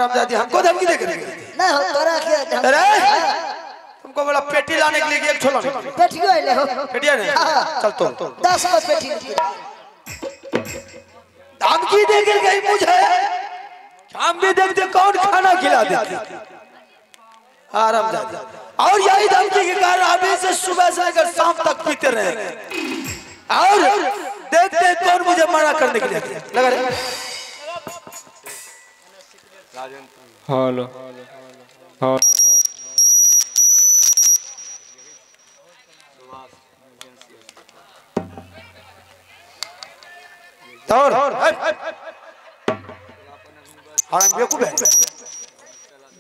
आरामजादी हमको धमकी दे रही ना हो तोरा के तुमको बोला पेटी लाने के लिए एक छोला पेटियो ले हो पेटिया ने चल तो 10 को पेटी धमकी दे के गई मुझे हम भी देखते कौन खाना खिला देते आरामजादी और यही धमकी के कारण अभी से सुबह से लेकर शाम तक पीते रहे और देखते हैं कौन मुझे मना करने के लिए लगा रहे हेलो हाँ और हम बेवकूफ है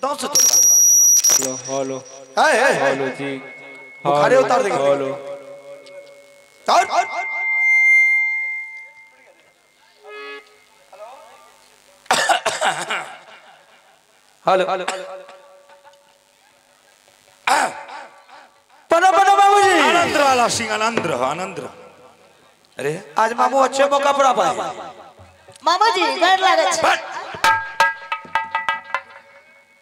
दो से हेलो हेलो हेलो जी बुखारे उतार देंगे हेलो हेलो हेलो पना पना बाबू जी आनंद वाला सिंह आनंद आनंद। अरे आज मामू अच्छे मौका पर आ पाए मामा जी डर लागे छे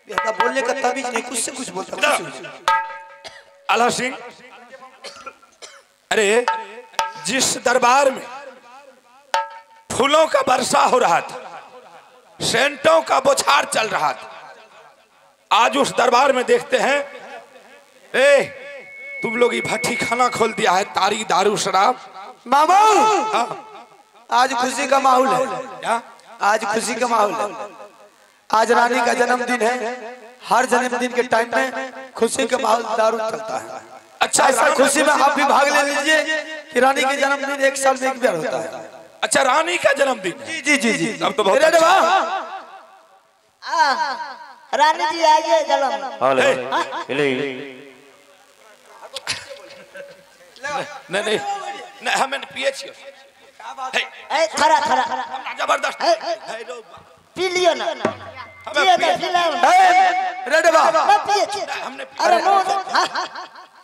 बेटा बोलने का तमीज नहीं कुछ से कुछ बोलता आला सिंह अरे जिस दरबार में फूलों का वर्षा हो रहा था सेंटों का बौछार चल रहा था आज उस दरबार में देखते हैं तुम लोग ये भट्टी खाना खोल दिया है तारी दारू शराब मामू आज खुशी का माहौल है क्या आज खुशी का माहौल है आज रानी का जन्मदिन है हर जन्मदिन के टाइम में खुशी का माहौल दारू चलता है अच्छा ऐसा खुशी में आप भी भाग ले लीजिए कि रानी के जन्मदिन एक साल में एक बार होता है अच्छा रानी का जन्मदिन जी जी जी जी अब तो बहुत अच्छा। रानी जी आइए जन्म नहीं नहीं नहीं हमें पिए छियो ए थरा थरा जबरदस्त पी लियो ना पिए ना पिला रेड बाबा ना पिए हमने अरे नो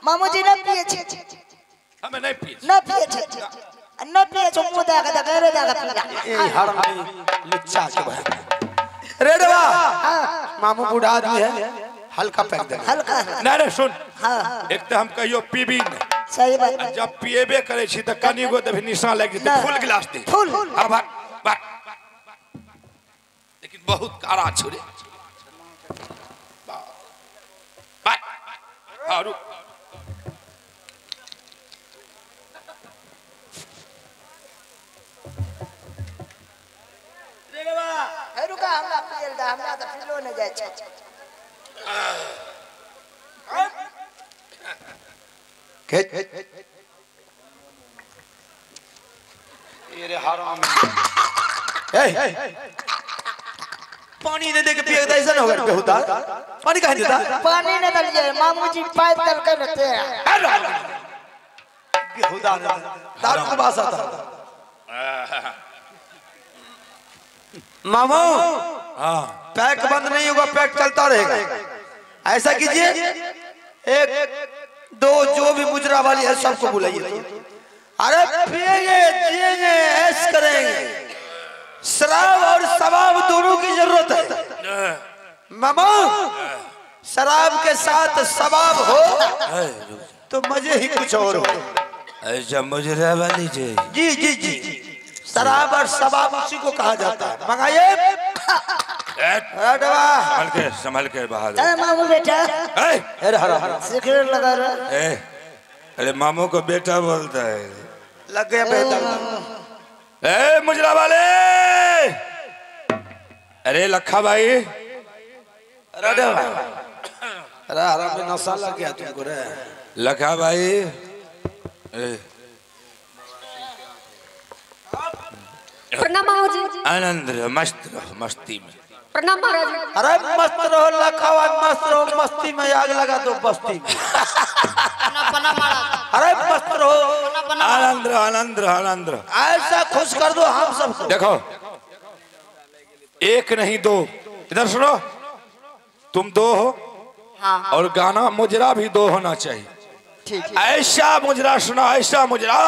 मामू जी ना पिए हमें नहीं पिए ना पिए न पिए मुंह दागा करे दागा पिया ए हरामी लुच्चा के भाई रेड बाबा मामू बूढ़ा आदमी है हल्का पैक दे हल्का नहीं सुन हां एक तो हम कहियो पीबी नहीं सही बात जब पिएबे करे छी त कनी गो तभी निशान लग जेते फुल गिलास दे फुल अब लेकिन बहुत कारा छोरे और रुका हमरा पियल दा हमरा त पिलो न जाय छै ये हराम पानी दे दे के पिए ऐसा ना होगा बेहुदा पानी कहां देता पानी न दलिए मामू जी पाइप तल कर रहते हैं बेहुदा दारू की बात आता मामू हाँ पैक बंद नहीं होगा पैक चलता रहेगा ऐसा कीजिए एक दो जो भी मुजरा वाली है सबको बुलाइए अरे पिएंगे जिएंगे ऐश करेंगे शराब और सवाब दोनों की जरूरत है मामू शराब के साथ सवाब हो तो मजे ही कुछ और हो ऐसा मुजरा वाली जी जी जी शराब और सवाब उसी को कहा जाता है मंगाइए संभल के बाहर मामू बेटा अरे हरा सिगरेट लगा रहा अरे मामू को बेटा बोलता है लग गया बेटा ए मुजरा वाले अरे लखा भाई अरे हरा में नशा लग गया तुमको रे लखा भाई प्रणाम महाराज आनंद मस्त मस्ती में प्रणाम महाराज अरे मस्त रहो लखावा मस्त रहो मस्ती में आग लगा दो बस्ती में अरे मस्त रहो आनंद आनंद आनंद ऐसा खुश कर दो हम सबको देखो एक नहीं दो इधर सुनो तुम दो हो और गाना मुजरा भी दो होना चाहिए ऐसा मुजरा सुना ऐसा मुजरा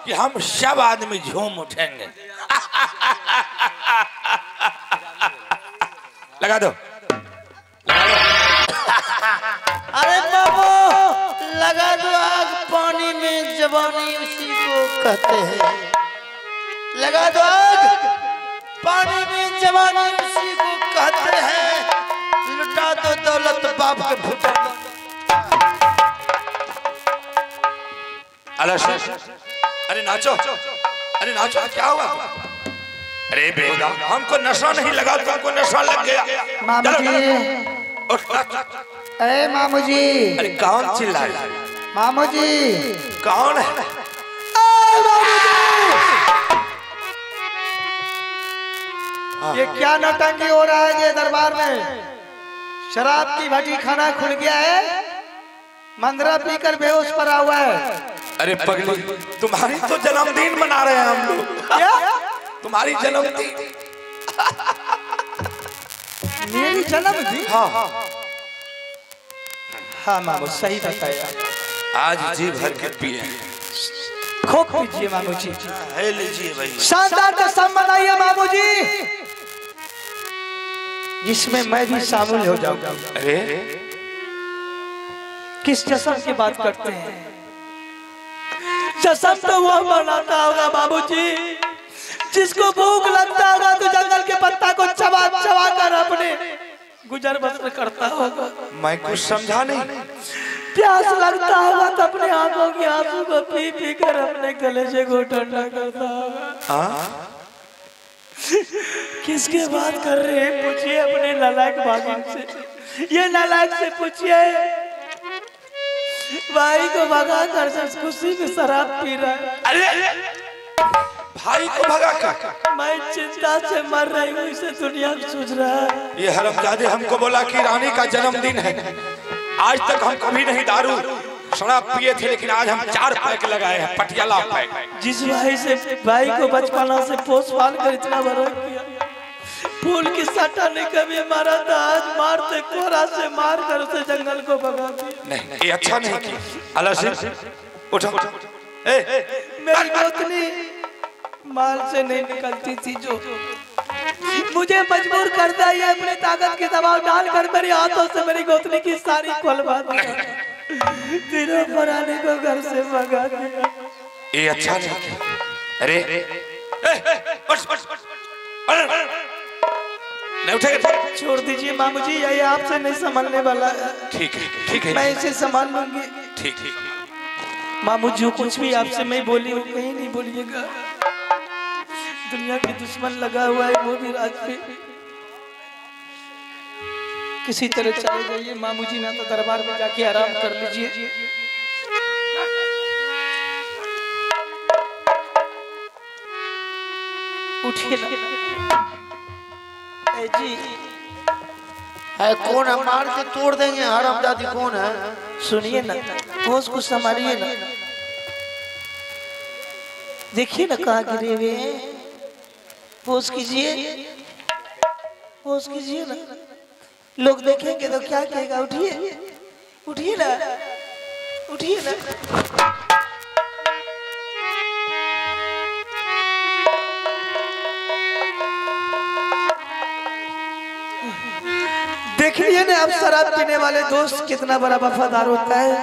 कि हम सब आदमी झूम उठेंगे लगा दो अरे बाबू लगा दो आग पानी में, जवानी उसी को कहते हैं। लगा दो आग पानी में, जवानी उसी को कहते हैं। लुटा दो दौलत बाप के भूत। अरे नाचो, अरे नाचो, क्या हुआ? अरे बेटा हमको नशा नहीं लगा, तुमको नशा लग गया। मामू जी, अरे मामू जी, अरे कौन चिल्ला रहा है? मामू जी, कौन है? ये क्या नौटंकी हो रहा है ये दरबार में? शराब की भट्टी खाना खुल गया है, मंदरा पीकर बेहोश पड़ा हुआ है। अरे पगली तुम्हारी तो जन्मदिन मना रहे हैं हम लोग। क्या? तुम्हारी जन्मदिन? मेरी जन्मदिन? हाँ हाँ मामू सही बताया। आज जी भर के पिए। खूब पीजिए मामू जी। है लीजिए भाई। शानदार कसम बनाइए मामू जी, जिसमें मैं भी शामिल हो जाऊंगा। अरे किस जश्न की बात करते हैं? जश्न तो वो मनाता होगा बाबूजी जिसको भूख लगता होगा तो जंगल के पत्ता को चबा चबा कर अपने गुजर बसर करता होगा। मैं कुछ समझा नहीं। प्यास लगता होगा तो अपने आंखों के आंसू को पी पी कर अपने गले से को ठंडा करता होगा। किसके बात कर रहे हैं? पूछिए अपने नालायक भागिन से। ये नालायक से पूछिए, भाई को भगा कर खुशी में शराब पी रहा है। अरे भाई को भगा कर? मैं चिंता से मर रही हूँ, इसे दुनिया सूझ रहा है। ये हरामजादे हमको बोला कि रानी का जन्मदिन है। आज तक हम कभी नहीं दारू शराब पिए थे, लेकिन आज हम 4 पैक लगाए हैं, पटियाला पैक। जिस भाई से भाई को बचपना से पोस पाल कर इतना बड़ा किया, फूल की सट्टा ने कभी मारा था, आज मारते कोरा से मार कर उसे जंगल को भगा दिया। नहीं ये अच्छा नहीं किया। अल्लाह से उठो। मेरी गोतनी माल से नहीं निकलती थी, जो मुझे मजबूर कर दिया ये अपनी ताकत के दबाव डालकर मेरे हाथों से मेरी गोतनी की सारी खुलवा दिया, दिनों बनाने को घर से भगा दिया। ये अच्छा नहीं किया। अरे नहीं उठेगा? छोड़ दीजिए मामू जी, यही आपसे नहीं संभलने वाला है। ठीक है ठीक है, मैं इसे संभाल लूंगी। ठीक ठीक। मामू जो कुछ भी आपसे मैं बोली हूँ कहीं नहीं बोलिएगा। दुनिया के दुश्मन लगा हुआ है, वो भी राज पे। किसी तरह चले जाइए मामू जी, ना तो दरबार में जाके आराम कर लीजिए। उठिए ना जी। है कौन है? मार के तोड़ देंगे। हरामजादी कौन है? सुनिए ना, होश को संभालिए ना। देखिए ना कहाँ गिरे हुए हैं, होश कीजिए, होश कीजिए ना। लोग देखेंगे तो क्या कहेगा? उठिए उठिए ना, उठिए ना। देख लिए ना, अब शराब पीने वाले दोस्त कितना बड़ा वफादार होता है।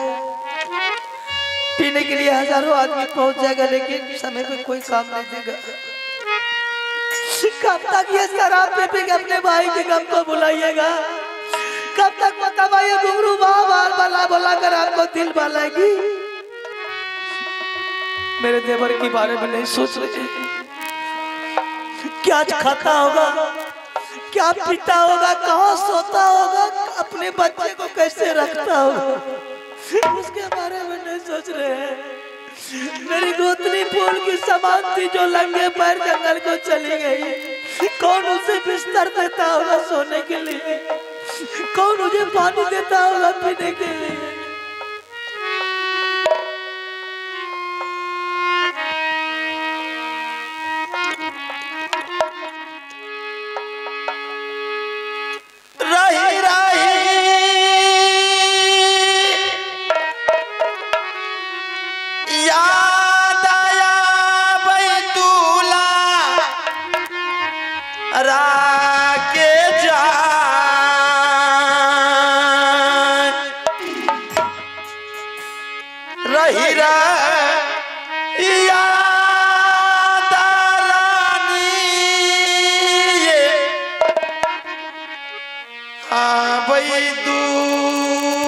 पीने के लिए हजारों आदमी पहुंच जाएगा, लेकिन समय पे कोई काम नहीं देगा। कब तक ये शराब पी पी के अपने भाई के गम को बुलाइएगा? कब तक बतावा ये घुंघरू बार बला बोला कर आपको दिल बहलाएगी? मेरे देवर के बारे में नहीं सोच रहे? क्या खाता होगा, क्या पीता होगा, कहाँ सोता होगा, अपने बच्चे को कैसे रखता होगा, उसके बारे में नहीं सोच रहे हैं। मेरी गोतनी फूल की समान थी जो लंगे पैर जंगल को चली गई। कौन उसे बिस्तर देता होगा सोने के लिए? कौन मुझे पानी देता होगा पीने के लिए? राही राही याद आया बैतूला राके जा रही यादारानी ये भाई दूलारा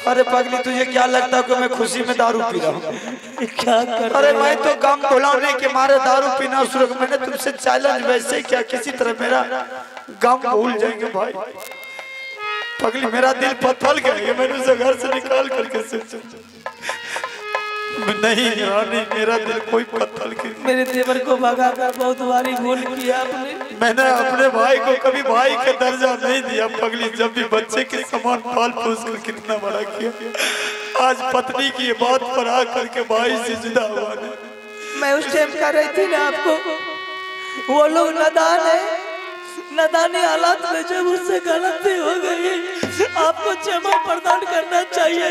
अरे पगली तुझे क्या लगता है कि मैं खुशी में दारू पी रहा हूँ? क्या कर? अरे मैं तो गम भुलाने के मारे दारू पीना शुरू। मैंने तुमसे चैलेंज वैसे क्या किसी तरह मेरा गम भूल जाएंगे भाई। पगली मेरा दिल पत्थर गया, मैंने उसे घर से निकाल करके नहीं रानी, मेरा दिल कोई पत्थर के। मेरे देवर को भगाकर बहुत भारी भूल किया आपने। मैंने अपने भाई को कभी भाई का दर्जा नहीं दिया पगली, जब भी बच्चे के समान पाल पोस कर कितना बड़ा किया। आज पत्नी की बात पर आकर के भाई से जुदा हुआ। मैं उस टाइम कह रही थी ना आपको, वो लोग नादान है, नादानी हालात में जब उससे गलती हो गई आपको क्षमा प्रदान करना चाहिए।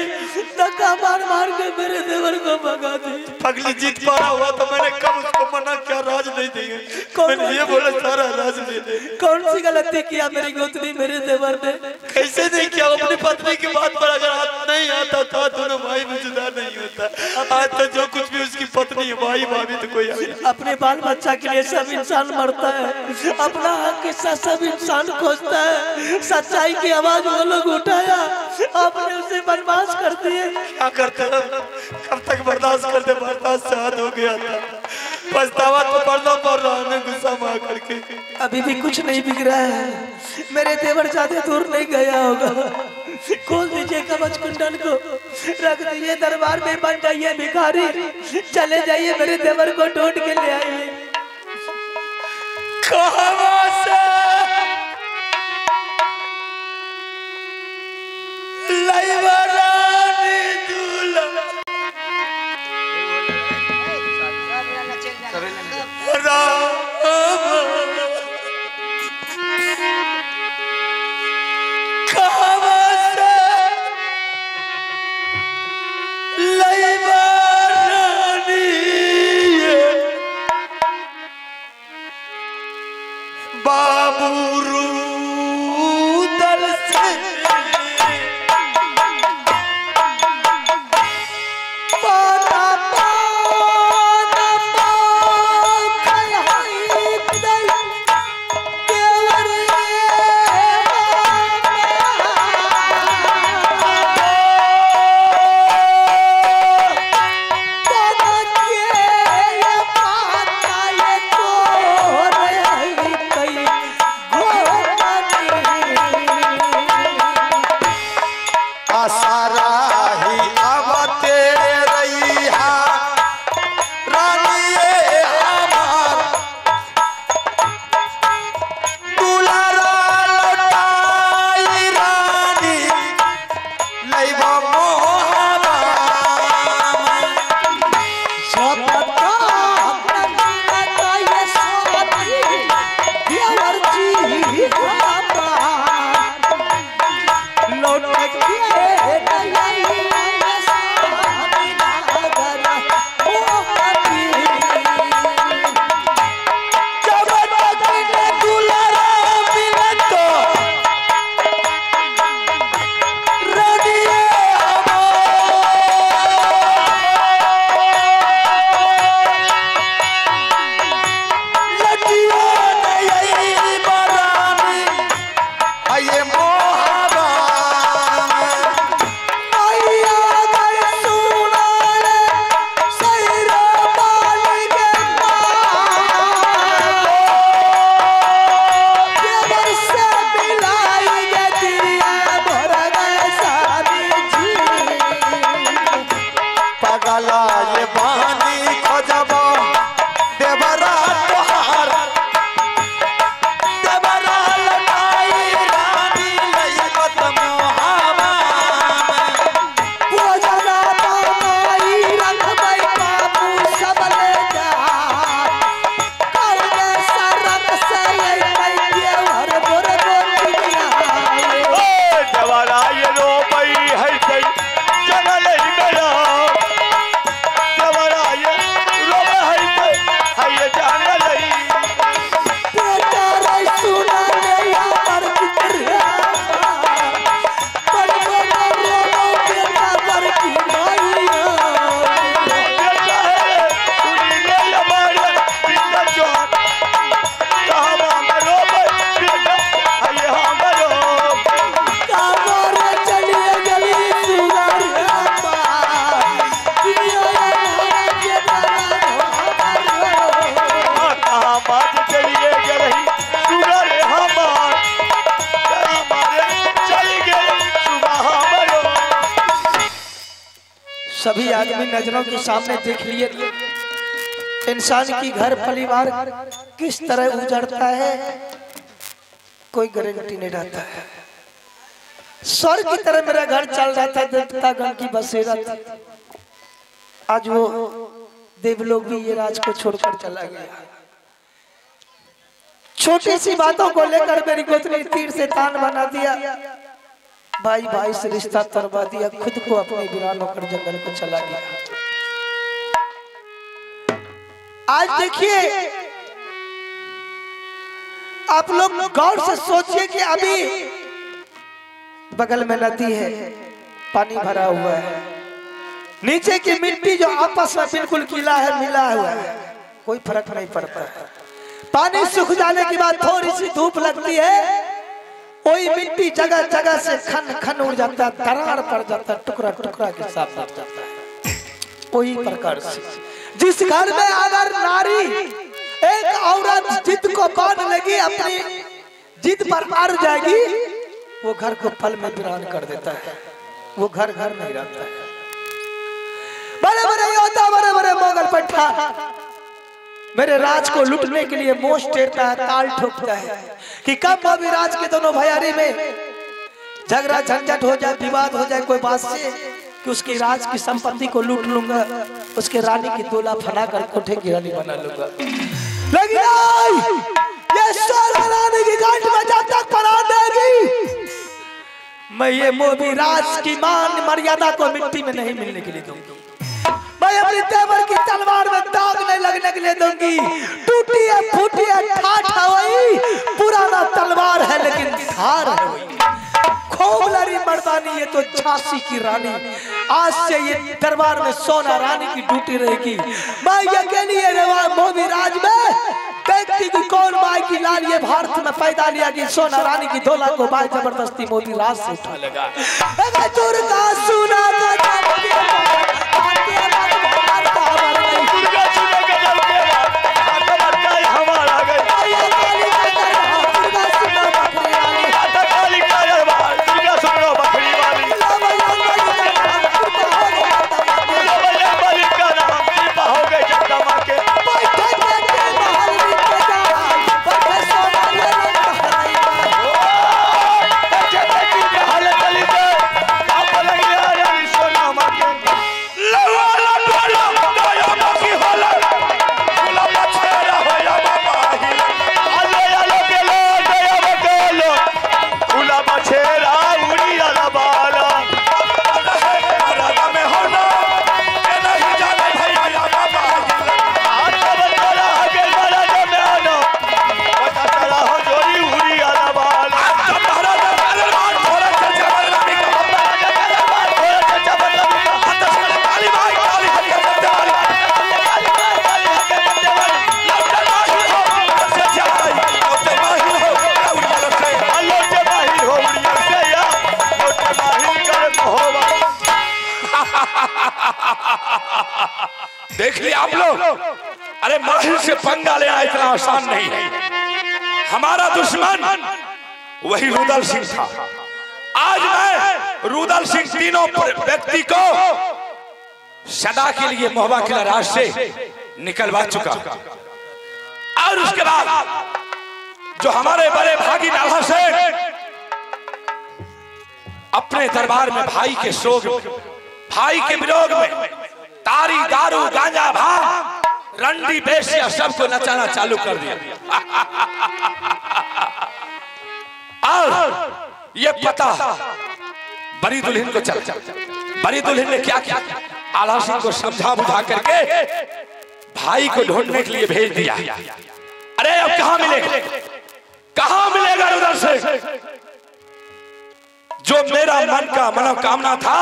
धक्का मार मार के मेरे देवर को भगा दी। पगली जीत पारा हुआ तो मैंने कब उसको मना किया, राज नहीं देंगे। मैंने ये बोला सारा राज ले दे। कौन सी गलती किया मेरी गोतनी मेरे देवर ने? कैसे नहीं किया? अपनी पत्नी की बात पर अगर हाथ नहीं आता था दोनों भाई में जुदा नहीं होता। आज तो जो कुछ भी उसकी पत्नी है भाई भाभी तो कोई अपने बाल बच्चा के लिए सब इंसान मरता है, अपना हक हिस्सा सब इंसान खोजता है। सच्चाई की आवाज वो लोग उठाया, आपने उसे बर्बाद कर दिए। क्या करते हैं? कब तक बर्दाश्त करते? बर्दाश्त से हाथ हो गया था। पछतावा तो पड़ना पड़ रहा है गुस्सा में करके। अभी भी कुछ नहीं बिगड़ा है। मेरे देवर ज्यादा दूर नहीं गया होगा। खोल दीजिए कवच कुंडल को, रख दीजिए दरबार में, बन जाइए भिखारी। चले जाइए मेरे देवर को ढूंढ के ले आइए। कहाँ से सभी आदमी नजरों के सामने देख लिए इंसान की घर परिवार किस तरह उजड़ता है, कोई गारंटी नहीं रहता है। स्वर्ग की तरह मेरा घर चल रहा था, देवतागण की बसेरा थी। आज वो देवलोक भी ये राज को छोड़कर चला गया। छोटी सी बातों को लेकर मेरी गोतनी तीर से तान बना दिया, भाई भाई से रिश्ता तोड़वा दिया, खुद को अपने वीरान होकर जंगल को चला गया। आज देखिए आप लोग गौर से सोचिए कि अभी बगल में नदी है, पानी भरा हुआ है, नीचे की मिट्टी जो आपस में बिल्कुल गीला है, मिला हुआ है, कोई फर्क नहीं पड़ता है। पानी सूख जाने के बाद थोड़ी सी धूप लगती है, वही मिट्टी जगह जगह से खन खन उड़ जाता है, दरार पड़ जाता है, टुकड़ा टुकड़ा के साथ लग जाता है। वही प्रकार से जिस घर में अगर नारी एक औरत जिद को बांध लेगी, अपनी जिद पर अड़ जाएगी, वो घर को पल में वीरान कर देता है। वो घर घर नहीं रहता है। बड़े बड़े योद्धा, बड़े बड़े मोगल पठान मेरे राज को लूटने के लिए मोश टेरता है, ताल ठोकता है कि कब अभी राज के दोनों भैयारी में झगड़ा झंझट हो जाए, विवाद हो जाए कोई बात से, कि उसकी राज की संपत्ति को लूट लूंगा, उसके रानी की तोला फना कर कोठे की रानी बना लूंगा। लेकिन ये सारा रानी की गांठ में जब तक पड़ा देगी, मैं ये मोबी राज की मान मर्यादा को मिट्टी में नहीं मिलने के लिए दूंगी। मैं अपनी तेवर की तलवार में दाग नहीं लगने के लिए दूंगी। टूटी है, फूटी है, ठाठ है वही, पुराना तलवार है लेकिन धार है वही। खूब लड़ी मर्दानी ये तो झांसी की रानी, आज से ये दरबार में सोना रानी की ड्यूटी रहेगी। मैं अकेली मोबी राज में देखती कि कौन माई की लाल ये भारत में पैदा लिया कि सोना रानी की धोला को भाई जबरदस्ती मोबी राज से उठा लेगा। दुर्गा सुना देख लिया आप लोग। अरे माहिर से पंगा लेना इतना आसान नहीं है। हमारा दुश्मन वही रुदल सिंह था। आज मैं रुदल सिंह तीनों व्यक्ति को सदा के लिए महुआ किला राज से निकलवा चुका, और उसके बाद जो हमारे बड़े भागी नाभा से अपने दरबार में भाई के शोक, भाई के विरोध में तारी, दारू, गांजा, भांग, रंडी, बेसिया सबको नचाना चालू कर दिया। और ये पता बड़ी दुल्हन को चल, बड़ी दुल्हन ने क्या किया, आला सिंह को समझा बुझा करके भाई को ढूंढने के लिए भेज दिया। अरे अब कहां मिलेगा, कहां मिलेगा उधर से जो मेरा मन का मनोकामना था।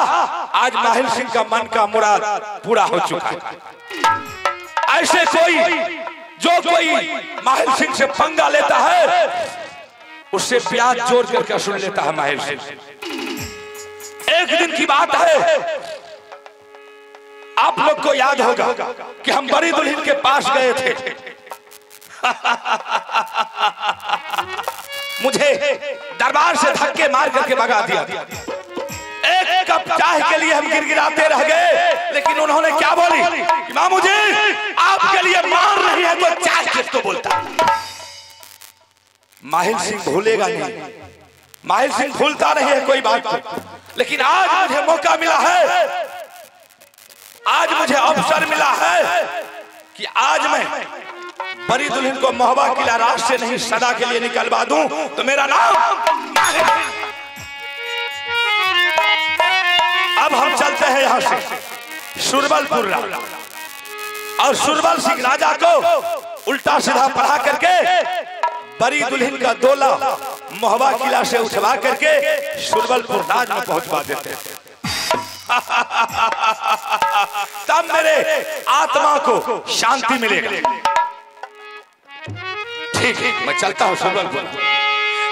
आज माहिर सिंह का मन का मुराद पूरा हो चुका है। ऐसे कोई माहिर सिंह से पंगा लेता है, उससे प्याज जोड़ करके सुन लेता है माहिर सिंह। एक दिन की बात है, आप लोग को याद होगा कि हम बड़ी दुल्हन के पास गए थे। मुझे दरबार से धक्के मार करके भगा दिया। एक कप चाय के लिए हम गिड़गिड़ाते रह गए, लेकिन उन्होंने क्या बोली कि मामू जी आपके लिए मार नहीं है तो चाय किसको बोलता। माहिर सिंह भूलेगा नहीं, माहिर सिंह भूलता नहीं है कोई बात को। लेकिन आज मुझे मौका मिला है, आज मुझे अवसर मिला है कि आज मैं बड़ी दुल्हन को महुआ किला राज से नहीं सदा के लिए निकलवा दूं। तो मेरा नाम अब हम चलते हैं यहां से सुरबलपुर और सुरबल सिंह राजा को उल्टा सीधा पढ़ा करके बड़ी दुल्हन का दोला महुआ किला से उठवा करके सुरबलपुर राज में पहुंचवा देते हैं। तब मेरे आत्मा को शांति मिलेगा। ठीक है, मैं चलता हूं सुरबलपुर।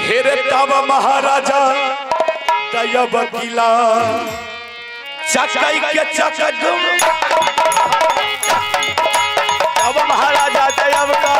हेरे तब महाराजा तयब किला चकई के चकदुम, तब महाराजा तयब का